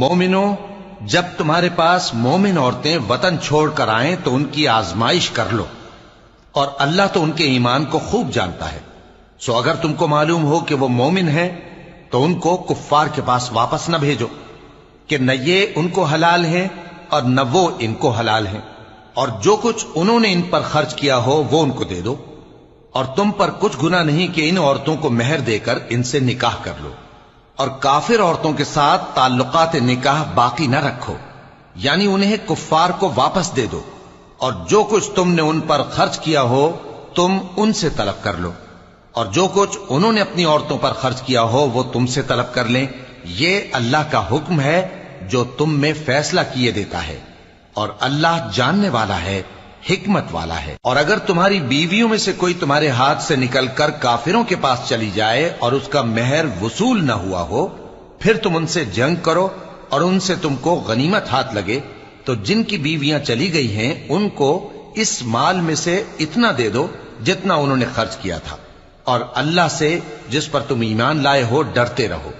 مومنو، جب تمہارے پاس مومن عورتیں وطن چھوڑ کر آئیں تو ان کی آزمائش کر لو، اور اللہ تو ان کے ایمان کو خوب جانتا ہے۔ سو اگر تم کو معلوم ہو کہ وہ مومن ہیں تو ان کو کفار کے پاس واپس نہ بھیجو، کہ نہ یہ ان کو حلال ہیں اور نہ وہ ان کو حلال ہیں، اور جو کچھ انہوں نے ان پر خرچ کیا ہو وہ ان کو دے دو، اور تم پر کچھ گناہ نہیں کہ ان عورتوں کو مہر دے کر ان سے نکاح کر لو، اور کافر عورتوں کے ساتھ تعلقات نکاح باقی نہ رکھو، یعنی انہیں کفار کو واپس دے دو، اور جو کچھ تم نے ان پر خرچ کیا ہو تم ان سے طلب کر لو، اور جو کچھ انہوں نے اپنی عورتوں پر خرچ کیا ہو وہ تم سے طلب کر لیں۔ یہ اللہ کا حکم ہے جو تم میں فیصلہ کیے دیتا ہے، اور اللہ جاننے والا ہے، حکمت والا ہے۔ اور اگر تمہاری بیویوں میں سے کوئی تمہارے ہاتھ سے نکل کر کافروں کے پاس چلی جائے اور اس کا مہر وصول نہ ہوا ہو، پھر تم ان سے جنگ کرو اور ان سے تم کو غنیمت ہاتھ لگے، تو جن کی بیویاں چلی گئی ہیں ان کو اس مال میں سے اتنا دے دو جتنا انہوں نے خرچ کیا تھا، اور اللہ سے جس پر تم ایمان لائے ہو ڈرتے رہو۔